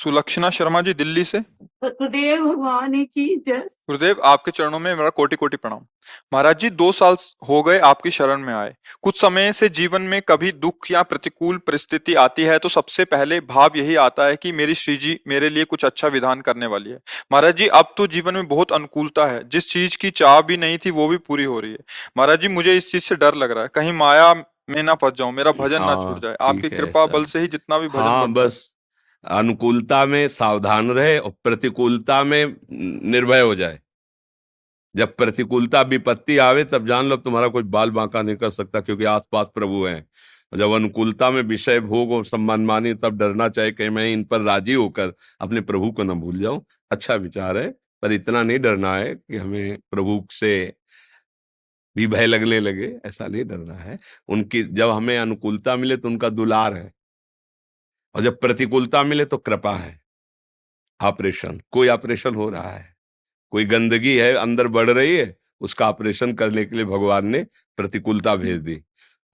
सुलक्षणा शर्मा जी, दिल्ली से। गुरुदेव भगवान की जय। गुरुदेव, आपके चरणों में मेरा कोटि कोटि प्रणाम। महाराज जी, 2 साल हो गए आपकी शरण में आए। कुछ समय से जीवन में कभी दुख या प्रतिकूल परिस्थिति आती है तो सबसे पहले भाव यही आता है कि मेरी श्री जी मेरे लिए कुछ अच्छा विधान करने वाली है। महाराज जी, अब तो जीवन में बहुत अनुकूलता है, जिस चीज की चाह भी नहीं थी वो भी पूरी हो रही है। महाराज जी, मुझे इस चीज से डर लग रहा है, कहीं माया में ना फंस जाऊं, मेरा भजन ना छूट हाँ, जाए। आपकी ठीक है कृपा बल सब। से ही जितना भी भजन हाँ, बनता है। बस अनुकूलता में सावधान रहे और प्रतिकूलता में निर्भय हो जाए। जब प्रतिकूलता विपत्ति आवे तब जान लो तुम्हारा कोई बाल बांका नहीं कर सकता, क्योंकि आसपास प्रभु हैं। और जब अनुकूलता में विषय भोग और सम्मान मानी, तब डरना चाहिए कि मैं इन पर राजी होकर अपने प्रभु को न भूल जाऊं। अच्छा विचार है, पर इतना नहीं डरना है कि हमें प्रभु से भी भय लगने लगे, ऐसा नहीं डरना है। उनकी जब हमें अनुकूलता मिले तो उनका दुलार है, और जब प्रतिकूलता मिले तो कृपा है। ऑपरेशन, कोई ऑपरेशन हो रहा है, कोई गंदगी है अंदर बढ़ रही है, उसका ऑपरेशन करने के लिए भगवान ने प्रतिकूलता भेज दी।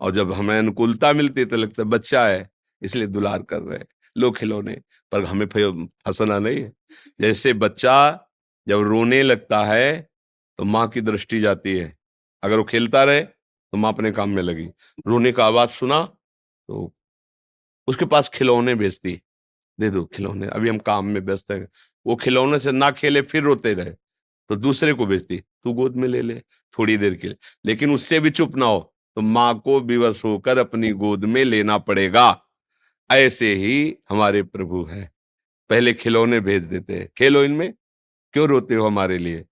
और जब हमें अनुकूलता मिलती है तो लगता है बच्चा है इसलिए दुलार कर रहे हैं, लो खिलौने। पर हमें फंसना नहीं है। जैसे बच्चा जब रोने लगता है तो माँ की दृष्टि जाती है, अगर वो खेलता रहे तो माँ अपने काम में लगी। रोने का आवाज सुना तो उसके पास खिलौने भेजती, दे दो खिलौने, अभी हम काम में व्यस्त है। वो खिलौने से ना खेले फिर रोते रहे तो दूसरे को भेजती, तू गोद में ले ले थोड़ी देर के लिए। लेकिन उससे भी चुप ना हो तो माँ को विवश होकर अपनी गोद में लेना पड़ेगा। ऐसे ही हमारे प्रभु हैं, पहले खिलौने भेज देते हैं, खेलो इनमें, क्यों रोते हो हमारे लिए।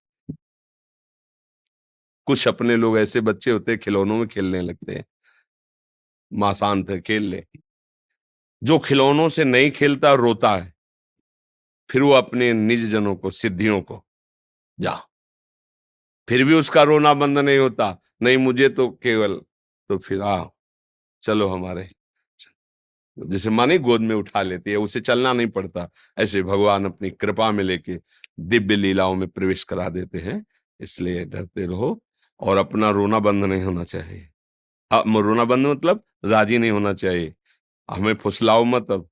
कुछ अपने लोग ऐसे बच्चे होते हैं खिलौनों में खेलने लगते हैं, माँ शांत है खेल ले। जो खिलौनों से नहीं खेलता रोता है, फिर वो अपने निज जनों को, सिद्धियों को जा, फिर भी उसका रोना बंद नहीं होता, नहीं मुझे तो केवल, तो फिर चलो हमारे, जैसे माने गोद में उठा लेती है, उसे चलना नहीं पड़ता। ऐसे भगवान अपनी कृपा में लेके दिव्य लीलाओं में प्रवेश करा देते हैं। इसलिए डरते रहो, और अपना रोना बंद नहीं होना चाहिए। अब रोना बंद मतलब राजी नहीं होना चाहिए। हमें फुसलाओ मत, अब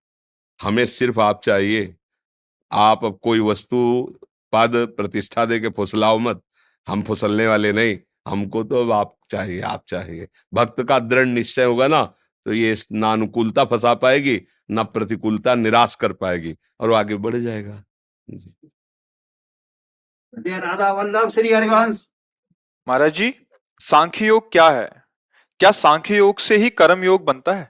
हमें सिर्फ आप चाहिए। आप अब कोई वस्तु, पद, प्रतिष्ठा दे के फुसलाओ मत, हम फुसलने वाले नहीं। हमको तो अब आप चाहिए, आप चाहिए। भक्त का दृढ़ निश्चय होगा ना, तो ये ना अनुकूलता फंसा पाएगी, ना प्रतिकूलता निराश कर पाएगी, और वो आगे बढ़ जाएगा जी। राधा वल्लभ श्री हरिवंश। महाराज जी, सांख्य योग क्या है? क्या सांख्य योग से ही कर्म योग बनता है?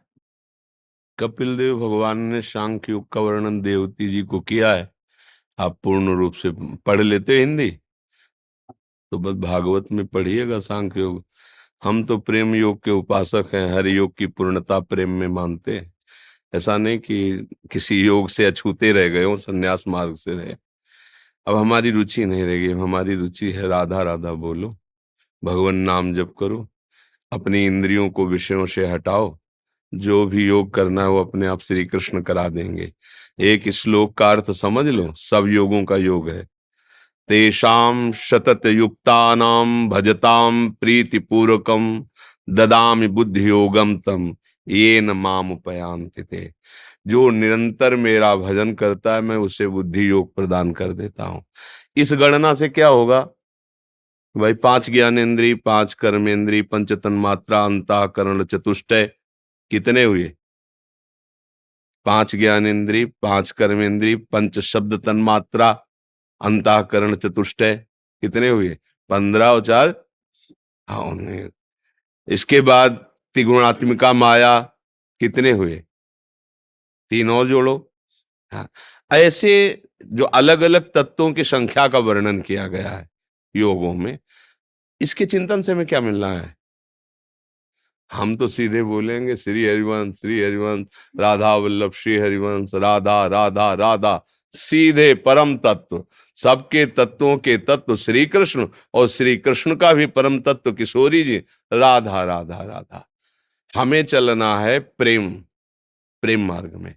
कपिल देव भगवान ने सांख्य योग का वर्णन देवती जी को किया है। आप पूर्ण रूप से पढ़ लेते हिंदी तो बस भागवत में पढ़िएगा सांख्य योग। हम तो प्रेम योग के उपासक हैं, हर योग की पूर्णता प्रेम में मानते हैं। ऐसा नहीं कि किसी योग से अछूते रह गए हो, संन्यास मार्ग से रहे। अब हमारी रुचि नहीं रहेगी, हमारी रुचि है राधा राधा बोलो, भगवान नाम जप करो, अपनी इंद्रियों को विषयों से हटाओ। जो भी योग करना है वो अपने आप श्री कृष्ण करा देंगे। एक श्लोक का अर्थ समझ लो, सब योगों का योग है। तेषां शतत युक्तानां भजतां प्रीति पूर्वकम ददामि बुद्धि योगम तम येन माम उपयांति ते। जो निरंतर मेरा भजन करता है मैं उसे बुद्धि योग प्रदान कर देता हूं। इस गणना से क्या होगा भाई? 5 ज्ञानेन्द्रिय, 5 कर्मेंद्रिय, पंच तन्मात्रा, अंतःकरण, चतुष्टय, कितने हुए? 5 ज्ञानेन्द्रिय, 5 कर्मेंद्रिय, पंच शब्द तन्मात्रा, अंतःकरण, चतुष्टय, कितने हुए? 15 और 4, हाँ 19। इसके बाद त्रिगुणात्मिका माया, कितने हुए? 3 और जोड़ो। हाँ, ऐसे जो अलग अलग तत्वों की संख्या का वर्णन किया गया है योगों में, इसके चिंतन से हमें क्या मिलना है? हम तो सीधे बोलेंगे श्री हरिवंश, श्री हरिवंश, राधा वल्लभ श्री हरिवंश, राधा राधा राधा, सीधे परम तत्व, सबके तत्वों के तत्व श्री कृष्ण, और श्री कृष्ण का भी परम तत्व किशोरी जी, राधा राधा राधा। हमें चलना है प्रेम, प्रेम मार्ग में।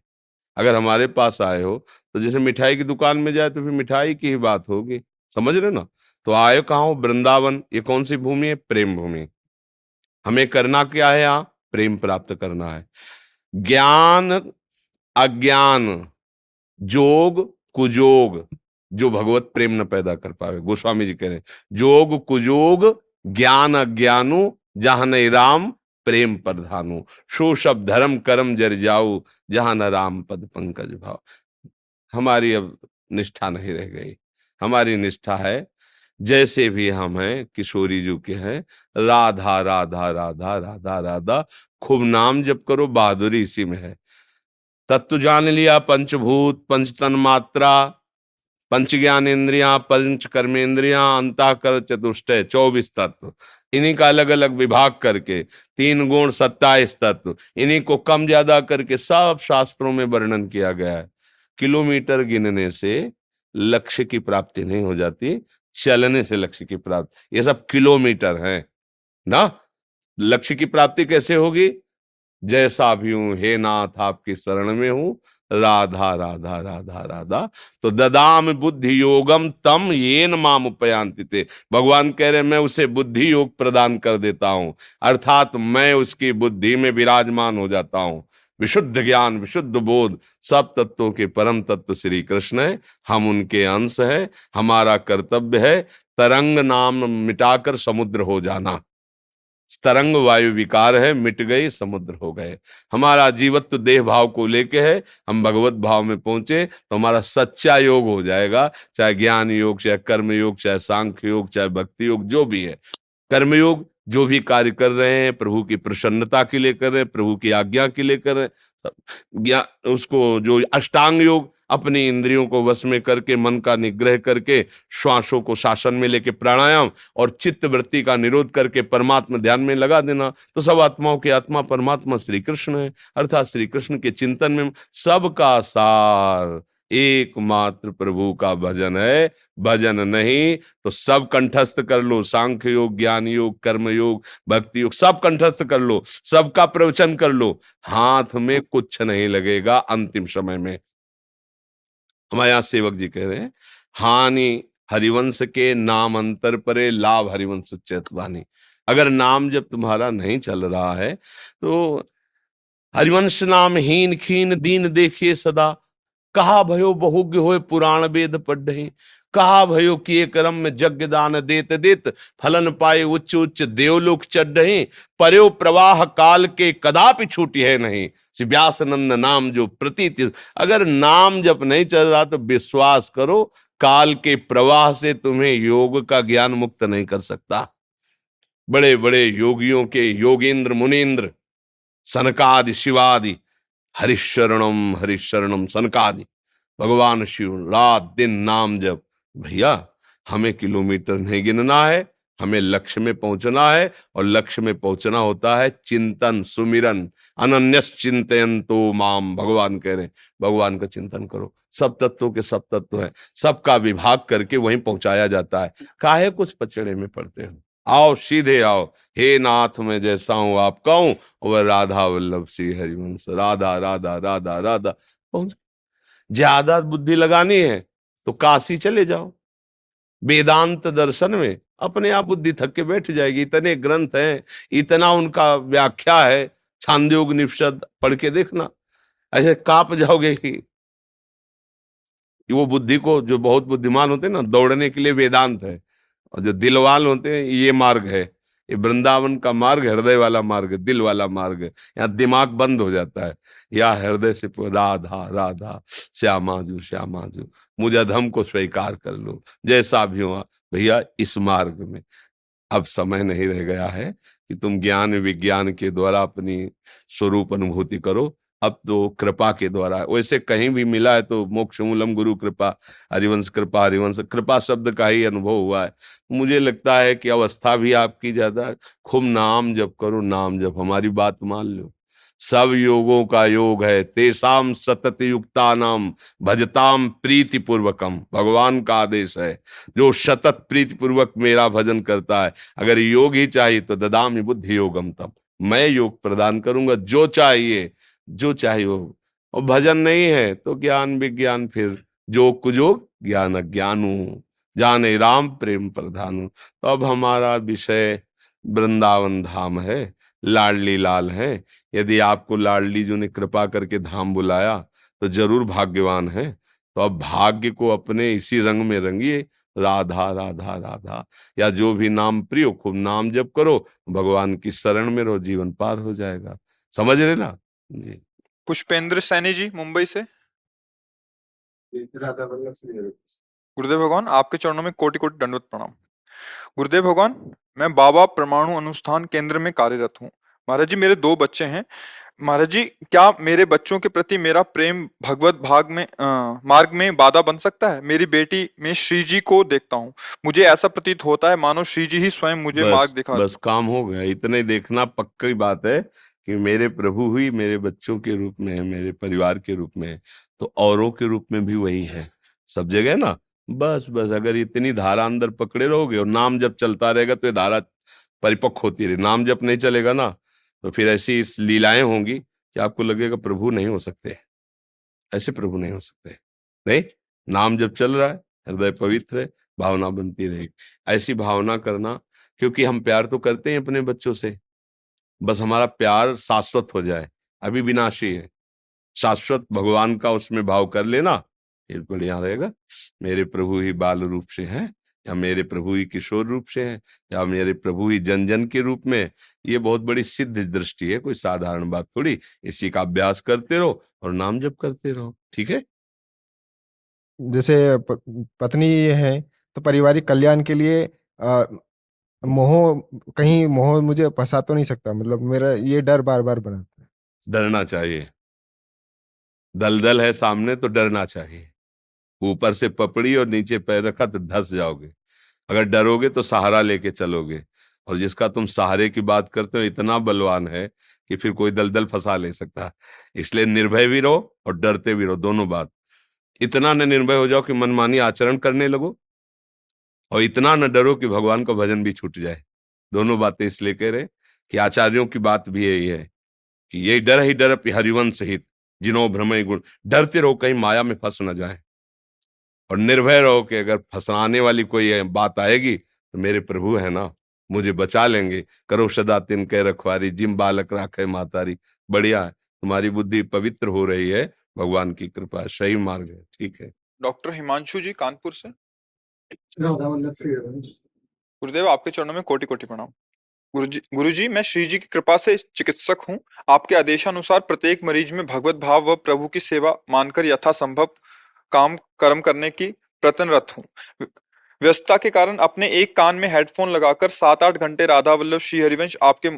अगर हमारे पास आए हो तो जैसे मिठाई की दुकान में जाए तो फिर मिठाई की ही बात होगी, समझ रहे ना? तो आए कहाँ हो? वृंदावन। ये कौन सी भूमि है? प्रेम भूमि। हमें करना क्या है? यहाँ प्रेम प्राप्त करना है। ज्ञान, अज्ञान, जोग कुजोग जो भगवत प्रेम न पैदा कर पावे। गोस्वामी जी कह रहे हैं, जोग कुजोग ज्ञान अज्ञानु जहां न राम प्रेम प्रधानु, सो सब धर्म कर्म जर जाऊ जहां न राम पद पंकज भाव। हमारी अब निष्ठा नहीं रह गई। हमारी निष्ठा है जैसे भी हम हैं, किशोरी जी के हैं, राधा राधा राधा राधा राधा, खूब नाम जप करो, बहादुरी इसी में है। तत्व जान लिया, पंचभूत पंच तन मात्रा, पंच ज्ञान इंद्रियां, पंच कर्मेंद्रियां, अंतःकर चतुष्टय, 24 तत्व, इन्हीं का अलग अलग विभाग करके 3 गुण 27 तत्व, इन्हीं को कम ज्यादा करके सब शास्त्रों में वर्णन किया गया है। किलोमीटर गिनने से लक्ष्य की प्राप्ति नहीं हो जाती, चलने से लक्ष्य की प्राप्ति। ये सब किलोमीटर हैं ना। लक्ष्य की प्राप्ति कैसे होगी? जैसा भी हूं हे नाथ आपकी शरण में हूं, राधा राधा राधा राधा, तो ददाम बुद्धि योगम तम येन माम उपयांति थे। भगवान कह रहे मैं उसे बुद्धि योग प्रदान कर देता हूं, अर्थात मैं उसकी बुद्धि में विराजमान हो जाता हूं। विशुद्ध ज्ञान विशुद्ध बोध, सब तत्वों के परम तत्व श्री कृष्ण है, हम उनके अंश है। हमारा कर्तव्य है तरंग नाम मिटाकर समुद्र हो जाना। तरंग वायु विकार है, मिट गई समुद्र हो गए। हमारा जीवत्व देह भाव को लेके है, हम भगवत भाव में पहुंचे तो हमारा सच्चा योग हो जाएगा, चाहे ज्ञान योग, चाहे कर्म योग, चाहे सांख्य योग, चाहे भक्ति योग, जो भी है। कर्मयोग जो भी कार्य कर रहे हैं प्रभु की प्रसन्नता के लिए कर रहे हैं, प्रभु की आज्ञा के लिए कर रहे हैं। उसको जो अष्टांग योग, अपनी इंद्रियों को वश में करके, मन का निग्रह करके, श्वासों को शासन में लेके, प्राणायाम और चित्त वृत्ति का निरोध करके परमात्मा ध्यान में लगा देना, तो सब आत्माओं की आत्मा परमात्मा श्री कृष्ण है। अर्थात श्री कृष्ण के चिंतन में सबका सार एकमात्र प्रभु का भजन है। भजन नहीं तो सब कंठस्थ कर लो, सांख्य योग, ज्ञान योग, कर्म योग, भक्ति योग, सब कंठस्थ कर लो, सबका प्रवचन कर लो, हाथ में कुछ नहीं लगेगा अंतिम समय में। हमारे यहाँ सेवक जी कह रहे हैं, हानि हरिवंश के नाम अंतर परे, लाभ हरिवंश चेतवानी। अगर नाम जब तुम्हारा नहीं चल रहा है तो हरिवंश नाम हीन खीन दीन देखिए सदा, कहा भयो बहुज्ञ होए पुराण वेद पढ़े, कहा भयो किए कर्म में यज्ञ दान देत देत, फलन पाए उच्च उच्च देवलोक चढ़े, पर्यो प्रवाह काल के कदापि छूटी है नहीं, व्यासनंद नाम जो प्रतीत। अगर नाम जब नहीं चल रहा तो विश्वास करो काल के प्रवाह से तुम्हें योग का ज्ञान मुक्त नहीं कर सकता। बड़े बड़े योगियों के योगेंद्र मुनीन्द्र, सनकादि शिवादि, हरिशरणम सनकादि, भगवान शिव रात दिन नाम जप। भैया हमें किलोमीटर नहीं गिनना है, हमें लक्ष्य में पहुंचना है, और लक्ष्य में पहुंचना होता है चिंतन सुमिरन। अनन्यस चिंतयन्तो माम, भगवान कह रहे हैं भगवान का चिंतन करो। सब तत्वों के सब तत्व हैं, सबका विभाग करके वहीं पहुंचाया जाता है। काहे कुछ पचड़े में पड़ते हो, आओ सीधे आओ, हे नाथ मैं जैसा हूं आपका हूं, वह राधा वल्लभ श्री हरिवंश, राधा राधा राधा राधा पहुंच। ज्यादा बुद्धि लगानी है तो काशी चले जाओ, वेदांत दर्शन में अपने आप बुद्धि थक के बैठ जाएगी। इतने ग्रंथ हैं, इतना उनका व्याख्या है, छांदोग्निषद पढ़ के देखना, ऐसे कांप जाओगे कि वो बुद्धि को, जो बहुत बुद्धिमान होते हैं ना, दौड़ने के लिए वेदांत है, और जो दिलवाल होते हैं ये मार्ग है। ये वृंदावन का मार्ग हृदय वाला मार्ग है, दिल वाला मार्ग है। यहाँ दिमाग बंद हो जाता है, या हृदय से राधा राधा श्यामाजू श्यामाजू, मुझे अधम को स्वीकार कर लो, जैसा भी हुआ। भैया इस मार्ग में अब समय नहीं रह गया है कि तुम ज्ञान विज्ञान के द्वारा अपनी स्वरूप अनुभूति करो। अब तो कृपा के द्वारा, वैसे कहीं भी मिला है तो मोक्ष मूलम गुरु कृपा, हरिवंश कृपा, हरिवंश कृपा शब्द का ही अनुभव हुआ है। मुझे लगता है कि अवस्था भी आपकी ज्यादा, खूब नाम जप करो, नाम जप। हमारी बात मान लो, सब योगों का योग है, तेसाम सतत युक्तानाम भजताम प्रीति पूर्वकम, भगवान का आदेश है। जो सतत प्रीति पूर्वक मेरा भजन करता है, अगर योग ही चाहिए तो ददामि बुद्धि योगम, तब मैं योग प्रदान करूंगा, जो चाहिए जो चाहिए हो। और भजन नहीं है तो ज्ञान विज्ञान, फिर जो कुजोग ज्ञान अज्ञानू, जाने राम प्रेम प्रधानु। तो अब हमारा विषय वृंदावन धाम है, लाडली लाल है। यदि आपको लाडली जी ने कृपा करके धाम बुलाया तो जरूर भाग्यवान है। तो अब भाग्य को अपने इसी रंग में रंगिए, राधा राधा राधा, या जो भी नाम प्रिय हो, खूब नाम जप करो, भगवान की शरण में रहो, जीवन पार हो जाएगा। समझ रहे ना जी। पुष्पेंद्र सैनी जी मुंबई से। राधा वल्लभ श्री हरि। गुरुदेव भगवान आपके चरणों में कोटि कोटि दंडवत प्रणाम। गुरुदेव भगवान, मैं बाबा परमाणु अनुष्ठान केंद्र में कार्यरत हूँ। महाराज जी, मेरे 2 बच्चे हैं। महाराज जी, क्या मेरे बच्चों के प्रति मेरा प्रेम भगवत मार्ग में बाधा बन सकता है? मेरी बेटी में श्री जी को देखता हूँ, मुझे ऐसा प्रतीत होता है मानो श्री जी ही स्वयं मुझे मार्ग बस दिखा बस काम हो गया, इतने देखना पक्की बात है कि मेरे प्रभु ही मेरे बच्चों के रूप में है, मेरे परिवार के रूप में है, तो औरों के रूप में भी वही है सब जगह ना। बस बस अगर इतनी धारा अंदर पकड़े रहोगे और नाम जब चलता रहेगा तो ये धारा परिपक्व होती रही। नाम जब नहीं चलेगा ना तो फिर ऐसी इस लीलाएं होंगी कि आपको लगेगा प्रभु नहीं हो सकते, ऐसे प्रभु नहीं हो सकते। नहीं, नाम जब चल रहा है, हृदय पवित्र है, भावना बनती रहेगी। ऐसी भावना करना, क्योंकि हम प्यार तो करते हैं अपने बच्चों से, बस हमारा प्यार शाश्वत हो जाए। अभी विनाशी है, शाश्वत भगवान का उसमें भाव कर लेना, फिर बढ़िया रहेगा। मेरे प्रभु ही बाल रूप से हैं, या मेरे प्रभु ही किशोर रूप से हैं, या मेरे प्रभु ही जन जन के रूप में। ये बहुत बड़ी सिद्ध दृष्टि है, कोई साधारण बात थोड़ी। इसी का अभ्यास करते रहो और नाम जप करते रहो, ठीक है। जैसे पत्नी है तो पारिवारिक कल्याण के लिए मोह, कहीं मोह मुझे फंसा तो नहीं सकता, मतलब मेरा ये डर बार बार बनाता है। डरना चाहिए, दलदल है सामने तो डरना चाहिए। ऊपर से पपड़ी और नीचे पैर रखा तो धंस जाओगे। अगर डरोगे तो सहारा लेके चलोगे, और जिसका तुम सहारे की बात करते हो इतना बलवान है कि फिर कोई दलदल फंसा ले सकता है। इसलिए निर्भय भी रहो और डरते भी रहो, दोनों बात। इतना न निर्भय हो जाओ कि मनमानी आचरण करने लगो, और इतना न डरो कि भगवान का भजन भी छूट जाए। दोनों बातें इसलिए कह रहे कि आचार्यों की बात भी यही है कि ये डर ही डर अपि हरिवंश सहित, जिनो भ्रमय गुण। डरते रहो कहीं माया में फंस न जाए, और निर्भय रहो कि अगर फंसाने वाली कोई बात आएगी तो मेरे प्रभु है ना, मुझे बचा लेंगे। करो सदा तिनके रखवारी, जिम बालक राखे मातारी। बढ़िया है, तुम्हारी बुद्धि पवित्र हो रही है, भगवान की कृपा है, सही मार्ग है, ठीक है। डॉक्टर हिमांशु जी कानपुर से। राधा वल्लभ श्री हरि। गुरुदेव आपके चरणों में कोटि कोटि प्रणाम। गुरुजी, मैं श्री जी की कृपा से चिकित्सक हूँ। आपके आदेशानुसार प्रत्येक मरीज में भगवत भाव व प्रभु की सेवा मानकर यथासंभव काम कर्म करने की प्रयत्नरत हूँ। व्यस्तता के कारण अपने एक कान में हेडफोन लगाकर 7-8 घंटे राधा वल्लभ श्री हरिवंश आपके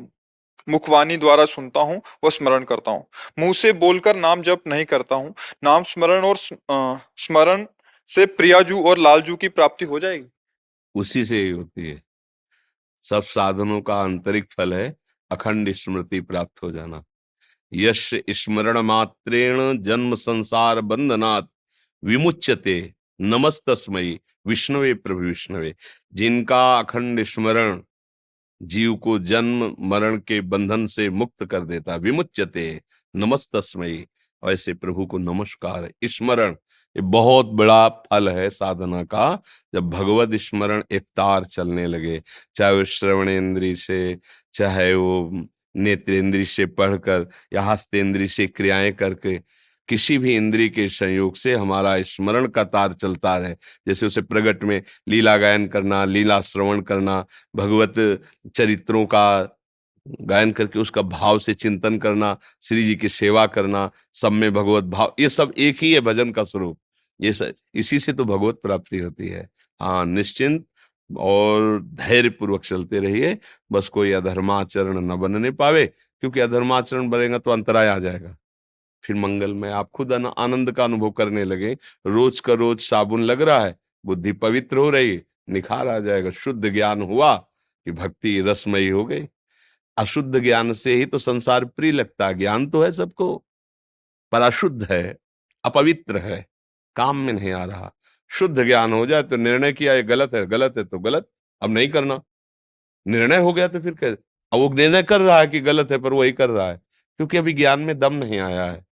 मुखवाणी द्वारा सुनता हूँ व स्मरण करता हूँ। मुंह से बोलकर नाम जप नहीं करता हूँ। नाम स्मरण और स्मरण से प्रियाजू और लालजू की प्राप्ति हो जाएगी? उसी से ही होती है। सब साधनों का आंतरिक फल है अखंड स्मृति प्राप्त हो जाना। यश स्मरण मात्रेण जन्म संसार बंधनात् विमुच्यते, नमस्तस्मै विष्णवे प्रभु विष्णवे। जिनका अखंड स्मरण जीव को जन्म मरण के बंधन से मुक्त कर देता, विमुच्यते नमस्तस्मै, ऐसे प्रभु को नमस्कार है। स्मरण ये बहुत बड़ा फल है साधना का। जब भगवत स्मरण एक तार चलने लगे, चाहे वो श्रवणेन्द्रिय से, चाहे वो नेत्रेंद्रिय से पढ़कर, या हस्तेंद्रिय से क्रियाएं करके, किसी भी इंद्रिय के संयोग से हमारा स्मरण का तार चलता रहे। जैसे उसे प्रगट में लीला गायन करना, लीला श्रवण करना, भगवत चरित्रों का गायन करके उसका भाव से चिंतन करना, श्री जी की सेवा करना, सब में भगवत भाव, ये सब एक ही है भजन का स्वरूप। ये सब इसी से तो भगवत प्राप्ति होती है। हाँ, निश्चिंत और धैर्य पूर्वक चलते रहिए, बस कोई अधर्माचरण न बनने पावे, क्योंकि अधर्माचरण बनेगा तो अंतराय आ जाएगा। फिर मंगल में आप खुद आनंद का अनुभव करने लगे। रोज का रोज साबुन लग रहा है, बुद्धि पवित्र हो रही, निखार आ जाएगा। शुद्ध ज्ञान हुआ कि भक्ति रसमयी हो गई। अशुद्ध ज्ञान से ही तो संसार प्रिय लगता है। ज्ञान तो है सबको, पर अशुद्ध है, अपवित्र है, काम में नहीं आ रहा। शुद्ध ज्ञान हो जाए तो निर्णय किया ये गलत है, गलत है तो गलत, अब नहीं करना। निर्णय हो गया तो फिर कैसे? अब वो निर्णय कर रहा है कि गलत है, पर वही कर रहा है क्योंकि अभी ज्ञान में दम नहीं आया है।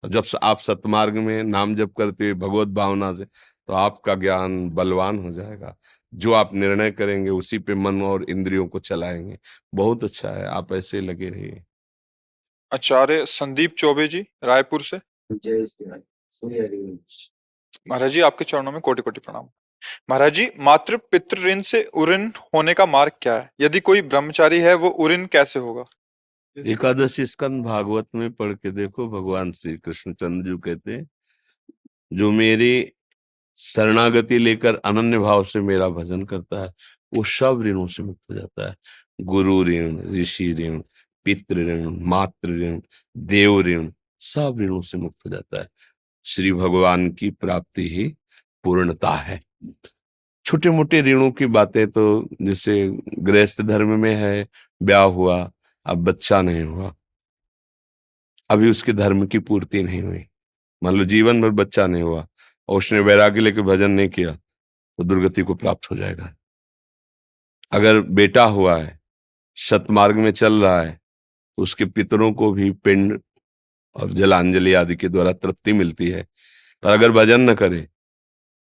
जब आप सतमार्ग में नाम जप करते हुए भगवत भावना से, तो आपका ज्ञान बलवान हो जाएगा। जो आप निर्णय करेंगे उसी पे मन और इंद्रियों को चलाएंगे। बहुत अच्छा है, आप ऐसे लगे रहिए। आचार्य संदीप चौबे जी रायपुर से। जय श्री हरि। श्री हरिवंश। महाराज जी आपके चरणों में कोटि कोटि प्रणाम। महाराज जी मातृ पितृ ऋण से उऋण होने का मार्ग क्या है? यदि कोई ब्रह्मचारी है वो उऋण कैसे होगा? एकादशी स्कंद भागवत में पढ़ के देखो, भगवान श्री कृष्णचंद्र जी कहते हैं, जो मेरी शरणागति लेकर अनन्य भाव से मेरा भजन करता है वो सब ऋणों से मुक्त हो जाता है। गुरु ऋण, ऋषि ऋण, पितृ ऋण, मातृ ऋण, देव ऋण, सब ऋणों से मुक्त हो जाता है। श्री भगवान की प्राप्ति ही पूर्णता है। छोटे मोटे ऋणों की बातें तो जैसे गृहस्थ धर्म में है, ब्याह हुआ, अब बच्चा नहीं हुआ, अभी उसके धर्म की पूर्ति नहीं हुई, मान लो जीवन भर बच्चा नहीं हुआ और उसने वैराग्य लेके भजन नहीं किया तो दुर्गति को प्राप्त हो जाएगा। अगर बेटा हुआ है, सतमार्ग में चल रहा है, तो उसके पितरों को भी पिंड और जलांजलि आदि के द्वारा तृप्ति मिलती है। पर अगर भजन न करे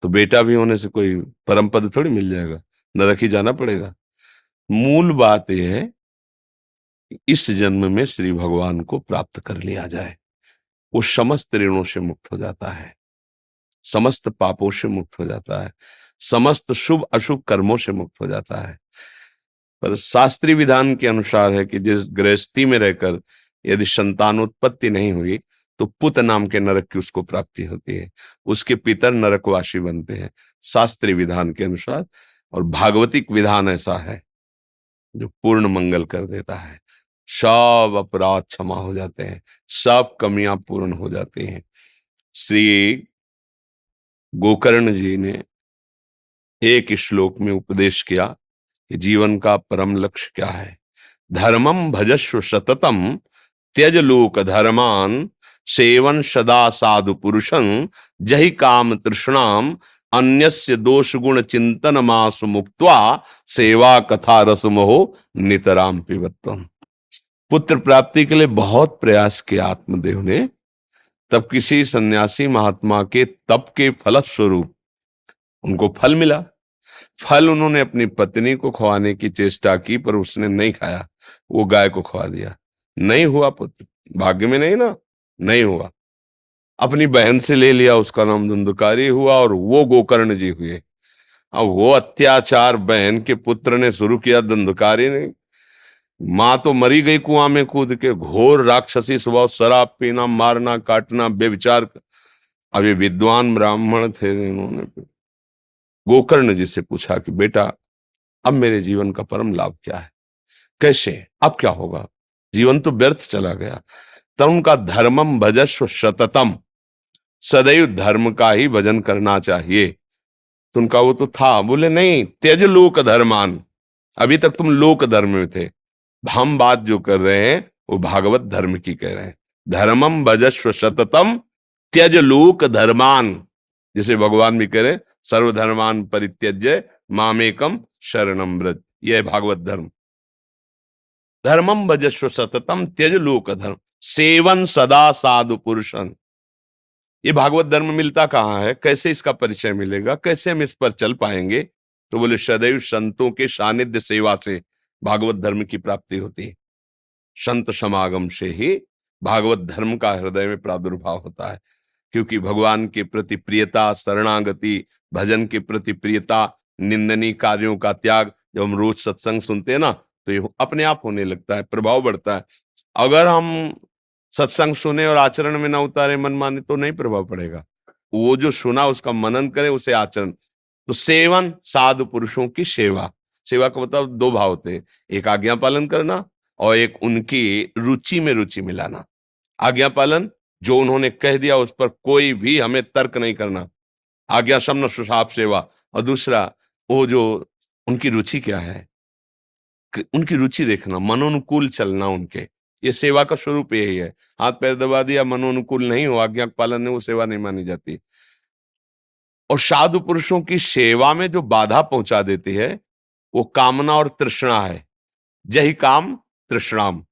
तो बेटा भी होने से कोई परम पद थोड़ी मिल जाएगा, नरक ही जाना पड़ेगा। मूल बात यह है कि इस जन्म में श्री भगवान को प्राप्त कर लिया जाए, वो समस्त ऋणों से मुक्त हो जाता है, समस्त पापों से मुक्त हो जाता है, समस्त शुभ अशुभ कर्मों से मुक्त हो जाता है। पर शास्त्रीय विधान के अनुसार है कि जिस गृहस्थी में रहकर यदि संतानोत्पत्ति नहीं हुई तो पुत नाम के नरक की उसको प्राप्ति होती है, उसके पितर नरकवासी बनते हैं शास्त्रीय विधान के अनुसार। और भागवतिक विधान ऐसा है जो पूर्ण मंगल कर देता है, सब अपराध क्षमा हो जाते हैं, सब कमियां पूर्ण हो जाती हैं। श्री गोकर्ण जी ने एक श्लोक में उपदेश किया कि जीवन का परम लक्ष्य क्या है। धर्मम भजस्व सततम त्यज लोक धर्मान सेवन सदा साधु पुरुषं जहि काम तृष्णाम अन्यस्य दोष गुण चिंतन मासु मुक्त्वा सेवा कथा रसमोह नितराम पिबत्वम। पुत्र प्राप्ति के लिए बहुत प्रयास किया आत्मदेव ने, तब किसी सन्यासी महात्मा के तप के फलस्वरूप उनको फल मिला। फल उन्होंने अपनी पत्नी को खवाने की चेष्टा की पर उसने नहीं खाया, वो गाय को खवा दिया, नहीं हुआ पुत्र, भाग्य में नहीं ना, नहीं हुआ। अपनी बहन से ले लिया, उसका नाम धुंधकारी हुआ और वो गोकर्ण जी हुए। अब वो अत्याचार बहन के पुत्र ने शुरू किया, धुंधकारी ने। मां तो मरी गई कुआं में कूद के, घोर राक्षसी स्वभाव, शराब पीना, मारना काटना, बेविचार। अब ये विद्वान ब्राह्मण थे, इन्होंने गोकर्ण जी से पूछा कि बेटा अब मेरे जीवन का परम लाभ क्या है, कैसे, अब क्या होगा, जीवन तो व्यर्थ चला गया। तब उनका धर्मम भजस्व सततम, सदैव धर्म का ही भजन करना चाहिए। तो उनका वो तो था, बोले नहीं, त्यज लोक धर्मान, अभी तक तुम लोक धर्म में थे, हम बात जो कर रहे हैं वो भागवत धर्म की कह रहे हैं। धर्मम भजस्व सततम त्यज लोक धर्मान, जिसे भगवान भी कह रहे हैं, सर्वधर्मान परित्यज्य मामेकम शरणम व्रज, यह है भागवत धर्म। धर्मम भजस्व सततम त्यज लोक धर्म सेवन सदा साधु पुरुषन। ये भागवत धर्म मिलता कहाँ है, कैसे इसका परिचय मिलेगा, कैसे हम इस पर चल पाएंगे? तो बोले सदैव संतों के सानिध्य सेवा से भागवत धर्म की प्राप्ति होती है। संत समागम से ही भागवत धर्म का हृदय में प्रादुर्भाव होता है, क्योंकि भगवान के प्रति प्रियता, शरणागति, भजन के प्रति प्रियता, निंदनीय कार्यों का त्याग, जब हम रोज सत्संग सुनते हैं ना तो ये अपने आप होने लगता है, प्रभाव बढ़ता है। अगर हम सत्संग सुने और आचरण में ना उतारे मन माने तो नहीं प्रभाव पड़ेगा। वो जो सुना उसका मनन करे, उसे आचरण। तो सेवन साधु पुरुषों की सेवा, सेवा का मतलब दो भाव होते हैं, एक आज्ञा पालन करना और एक उनकी रुचि में रुचि मिलाना। आज्ञा पालन, जो उन्होंने कह दिया उस पर कोई भी हमें तर्क नहीं करना, आज्ञा शमन सुसाप सेवा। और दूसरा वो जो उनकी रुचि क्या है, उनकी रुचि देखना, मनोनुकूल चलना उनके, ये सेवा का स्वरूप यही है। हाथ पैर दबा दिया, मनोनुकूल नहीं हो, आज्ञा पालन नहीं, वो सेवा नहीं मानी जाती। और साधु पुरुषों की सेवा में जो बाधा पहुंचा देती है वो कामना और तृष्णा है। जही काम तृष्णाम,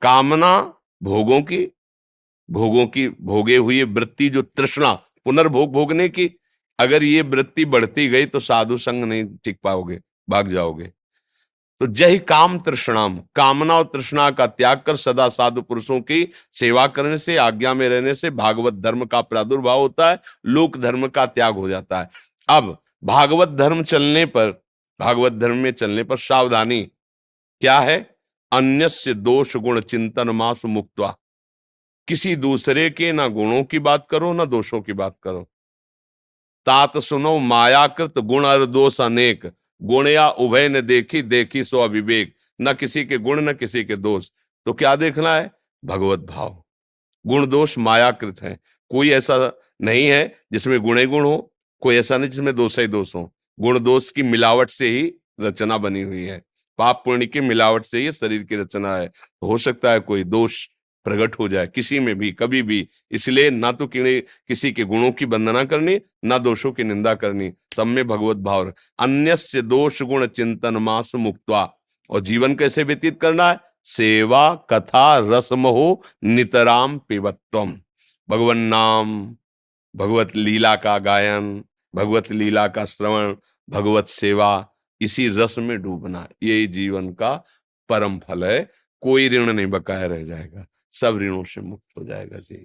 कामना भोगों की, भोगों की भोगे हुई वृत्ति जो तृष्णा पुनर्भोग भोगने की, अगर ये वृत्ति बढ़ती गई तो साधु संग नहीं टिक पाओगे, भाग जाओगे। तो जय काम तृष्णाम, कामना और तृष्णा का त्याग कर सदा साधु पुरुषों की सेवा करने से, आज्ञा में रहने से भागवत धर्म का प्रादुर्भाव होता है, लोक धर्म का त्याग हो जाता है। अब भागवत धर्म में चलने पर सावधानी क्या है? अन्यस्य दोष गुण चिंतन मासु मुक्त्वा, किसी दूसरे के ना गुणों की बात करो ना दोषों की बात करो। तात सुनो मायाकृत गुण और दोष अनेक, गुण या उभय न देखी, देखी सो अविवेक। न किसी के गुण न किसी के दोष, तो क्या देखना है? भगवत भाव। गुण दोष मायाकृत है, कोई ऐसा नहीं है जिसमें गुण ही गुण हो, कोई ऐसा नहीं जिसमें दोष ही दोष हो। गुण दोष की मिलावट से ही रचना बनी हुई है, पाप पुण्य की मिलावट से ही शरीर की रचना है। तो हो सकता है कोई दोष प्रकट हो जाए किसी में भी कभी भी, इसलिए ना तो किसी के गुणों की वंदना करनी ना दोषों की निंदा करनी, सब में भगवत भाव रहे। अन्यस्य दोष गुण चिंतन मासु मुक्त्वा, और जीवन कैसे व्यतीत करना है? सेवा कथा रसमहो नितराम पिबत्वम, भगवन नाम, भगवत लीला का गायन, भगवत लीला का श्रवण, भगवत सेवा, इसी रस में डूबना, यही जीवन का परम फल है। कोई ऋण नहीं बकाया रह जाएगा, सब ऋणों से मुक्त हो जाएगा जी।